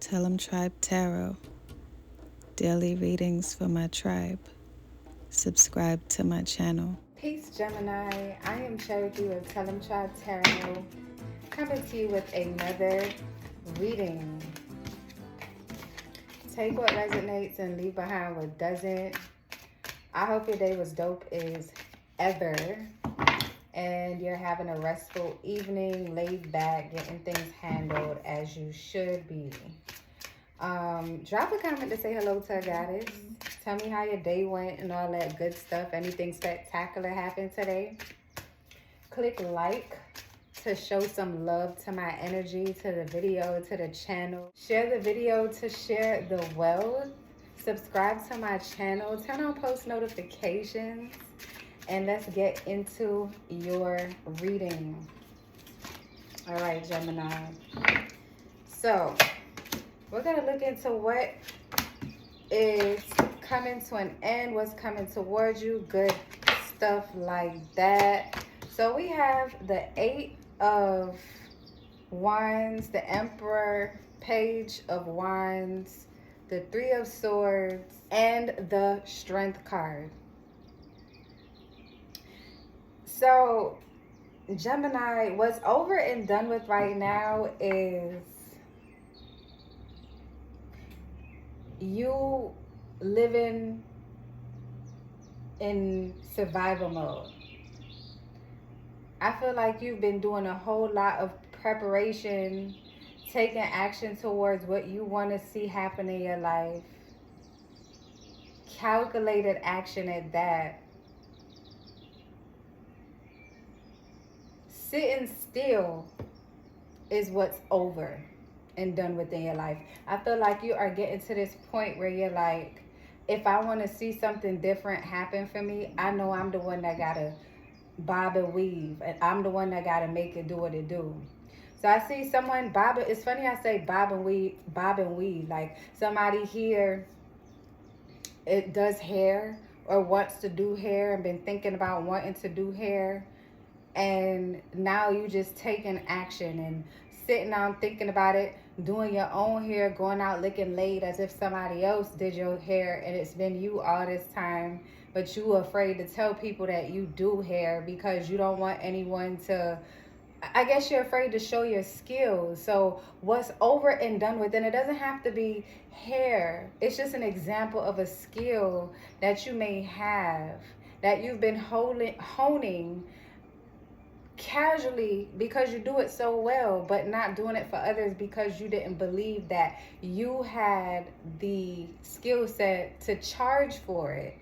Tellemtribe Tarot, daily readings for my tribe. Subscribe to my channel. Peace, Gemini. I am Cherokee with Tellemtribe Tarot, coming to you with another reading. Take what resonates and leave behind what doesn't. I hope your day was dope as ever, and you're having a restful evening, laid back, getting things handled as you should be. Drop a comment to say hello to a goddess. Tell me how your day went and all that good stuff. Anything spectacular happened today? Click like to show some love to my energy, to the video, to the channel. Share the video to share the wealth. Subscribe to my channel. Turn on post notifications. And let's get into your reading. All right, Gemini. So, we're going to look into what is coming to an end, what's coming towards you, good stuff like that. So we have the 8 of Wands, the Emperor, Page of Wands, the 3 of Swords, and the Strength card. So, Gemini, what's over and done with right now is you living in survival mode. I feel like you've been doing a whole lot of preparation, taking action towards what you want to see happen in your life. Calculated action at that. Sitting still is what's over and done within your life. I feel like you are getting to this point where you're like, if I want to see something different happen for me, I know I'm the one that gotta bob and weave, and I'm the one that gotta make it do what it do. So I see someone bob. It's funny I say bob and weave. Like somebody here, it does hair or wants to do hair and been thinking about wanting to do hair, and now you just taking action and sitting down thinking about it, doing your own hair, going out looking laid as if somebody else did your hair and it's been you all this time, but you are afraid to tell people that you do hair because you don't want anyone to, I guess you're afraid to show your skills. So what's over and done with, and it doesn't have to be hair, it's just an example of a skill that you may have, that you've been honing casually because you do it so well, but not doing it for others because you didn't believe that you had the skill set to charge for it.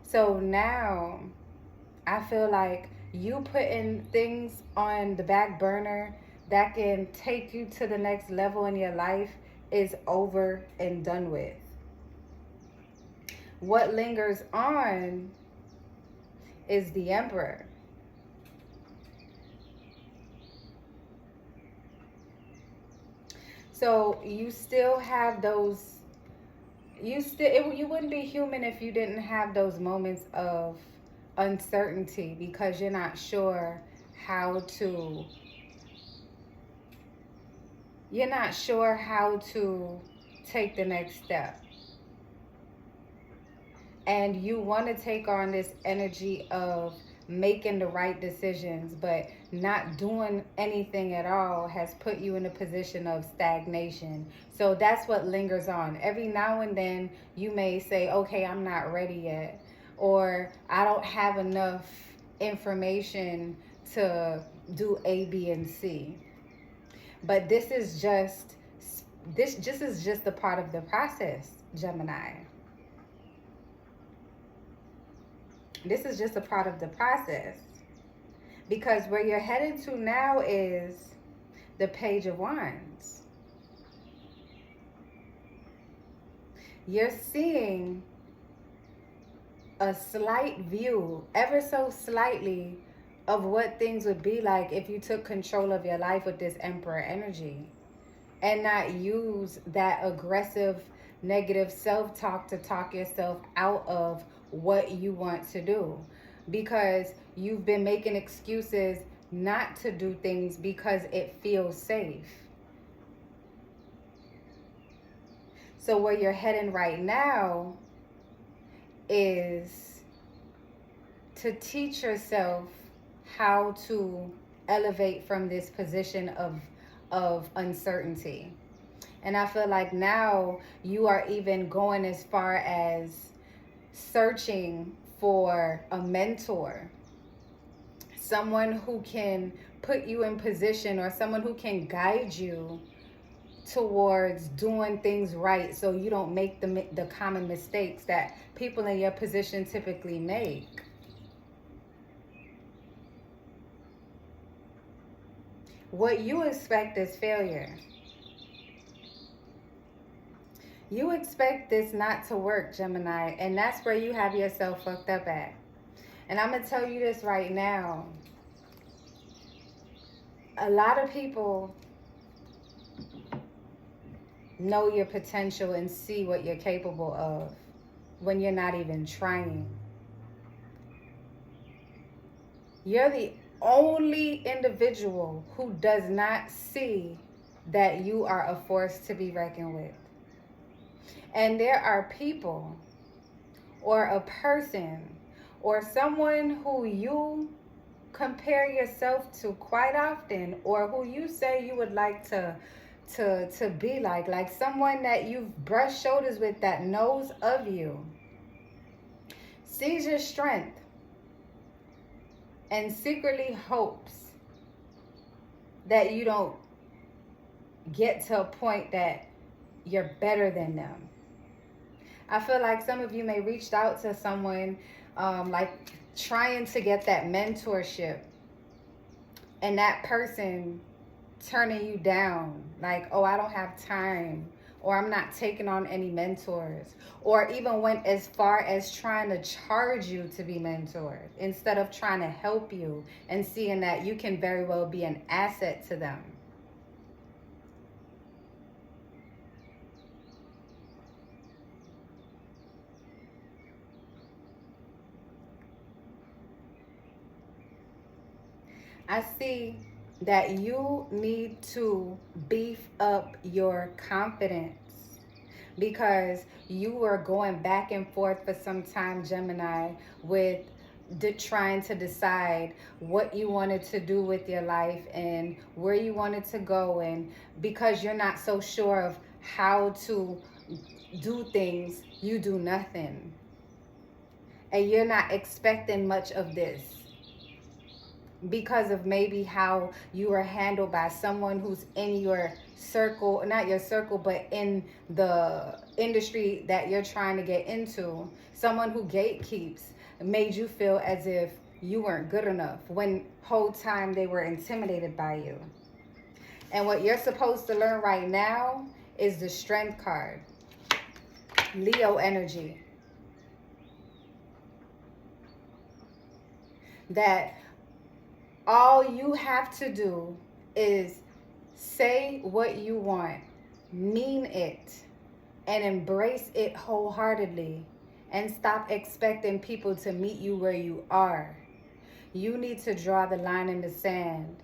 So now I feel like you putting things on the back burner that can take you to the next level in your life is over and done with. What lingers on is the Emperor. So you still have those, you wouldn't be human if you didn't have those moments of uncertainty because you're not sure how to, take the next step. And you want to take on this energy of making the right decisions, but not doing anything at all has put you in a position of stagnation. So that's what lingers on. Every now and then you may say, okay, I'm not ready yet, or I don't have enough information to do A, B, and C. But this is just a part of the process, Gemini. This is just a part of the process, because where you're headed to now is the Page of Wands. You're seeing a slight view, ever so slightly, of what things would be like if you took control of your life with this Emperor energy and not use that aggressive, negative self-talk to talk yourself out of what you want to do, because you've been making excuses not to do things because it feels safe. So where you're heading right now is to teach yourself how to elevate from this position of uncertainty. And I feel like now you are even going as far as searching for a mentor, someone who can put you in position, or someone who can guide you towards doing things right, so you don't make the common mistakes that people in your position typically make. What you expect is failure. You expect this not to work, Gemini, and that's where you have yourself fucked up at. And I'm going to tell you this right now. A lot of people know your potential and see what you're capable of when you're not even trying. You're the only individual who does not see that you are a force to be reckoned with. And there are people or a person or someone who you compare yourself to quite often, or who you say you would like to be like someone that you've brushed shoulders with, that knows of you, sees your strength, and secretly hopes that you don't get to a point that you're better than them. I feel like some of you may reached out to someone like trying to get that mentorship, and that person turning you down, like, oh, I don't have time, or I'm not taking on any mentors, or even went as far as trying to charge you to be mentored instead of trying to help you and seeing that you can very well be an asset to them. I see that you need to beef up your confidence, because you were going back and forth for some time, Gemini, with trying to decide what you wanted to do with your life and where you wanted to go. And because you're not so sure of how to do things, you do nothing. And you're not expecting much of this, because of maybe how you were handled by someone who's in your circle, not your circle, but in the industry that you're trying to get into. Someone who gatekeeps made you feel as if you weren't good enough, when whole time they were intimidated by you. And what you're supposed to learn right now is the Strength card. Leo energy. That all you have to do is say what you want, mean it, and embrace it wholeheartedly, and stop expecting people to meet you where you are. You need to draw the line in the sand.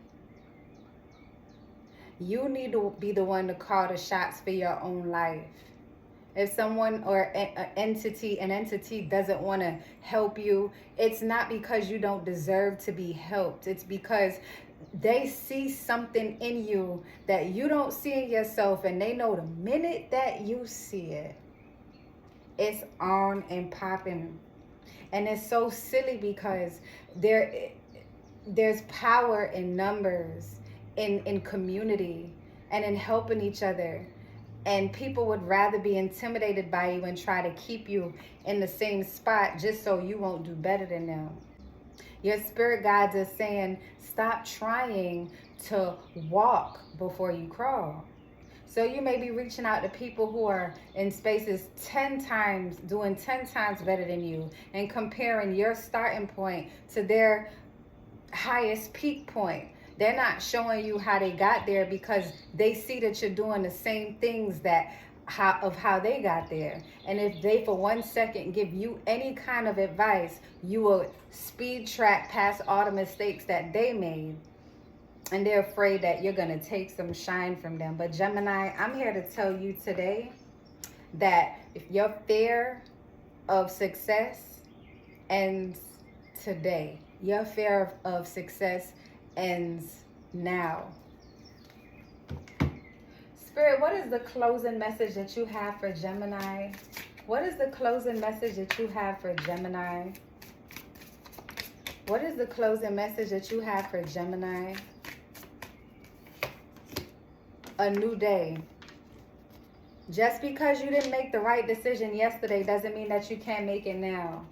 You need to be the one to call the shots for your own life. If someone or an entity doesn't want to help you, it's not because you don't deserve to be helped. It's because they see something in you that you don't see in yourself, and they know the minute that you see it, it's on and popping. And it's so silly, because there's power in numbers, in community, and in helping each other. And people would rather be intimidated by you and try to keep you in the same spot just so you won't do better than them. Your spirit guides are saying, stop trying to walk before you crawl. So you may be reaching out to people who are in spaces 10 times, doing 10 times better than you, and comparing your starting point to their highest peak point. They're not showing you how they got there, because they see that you're doing the same things how they got there. And if they for 1 second give you any kind of advice, you will speed track past all the mistakes that they made. And they're afraid that you're going to take some shine from them. But Gemini, I'm here to tell you today that if your fear of success ends today, your fear of success ends now. Spirit, what is the closing message that you have for Gemini? What is the closing message that you have for Gemini? What is the closing message that you have for Gemini? A new day. Just because you didn't make the right decision yesterday doesn't mean that you can't make it now.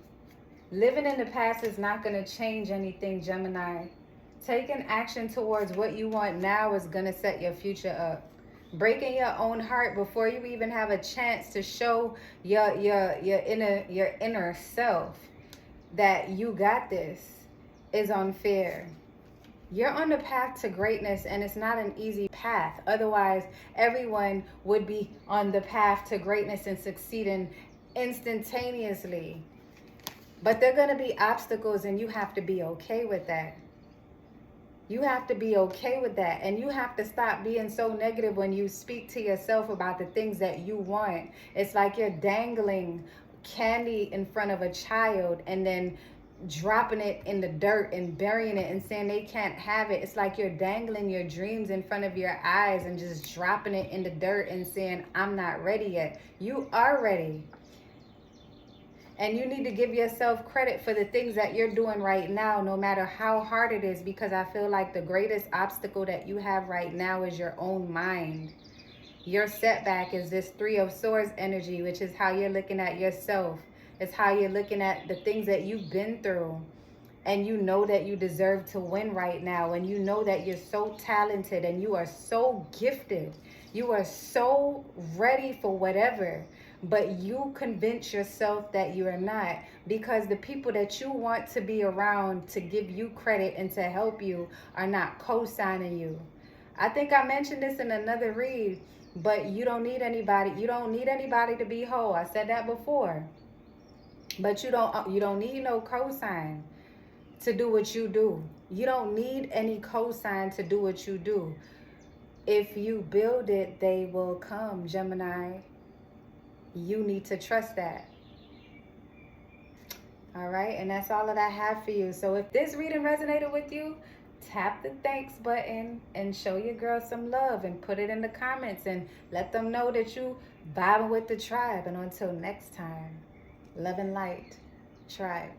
Living in the past is not going to change anything, Gemini. Taking action towards what you want now is going to set your future up. Breaking your own heart before you even have a chance to show your inner self that you got this is unfair. You're on the path to greatness, and it's not an easy path. Otherwise, everyone would be on the path to greatness and succeeding instantaneously. But there are going to be obstacles, and you have to be okay with that. You have to be okay with that. And you have to stop being so negative when you speak to yourself about the things that you want. It's like you're dangling candy in front of a child and then dropping it in the dirt and burying it and saying they can't have it. It's like you're dangling your dreams in front of your eyes and just dropping it in the dirt and saying, I'm not ready yet. You are ready. And you need to give yourself credit for the things that you're doing right now, no matter how hard it is, because I feel like the greatest obstacle that you have right now is your own mind. Your setback is this 3 of Swords energy, which is how you're looking at yourself. It's how you're looking at the things that you've been through. And you know that you deserve to win right now. And you know that you're so talented and you are so gifted. You are so ready for whatever. But you convince yourself that you are not, because the people that you want to be around to give you credit and to help you are not co-signing you. I think I mentioned this in another read, but you don't need anybody. You don't need anybody to be whole. I said that before. But you don't need no cosign to do what you do. You don't need any cosign to do what you do. If you build it, they will come, Gemini. You need to trust that. All right, and that's all that I have for you. So if this reading resonated with you, tap the thanks button and show your girl some love and put it in the comments and let them know that you vibing with the tribe. And until next time, love and light, tribe.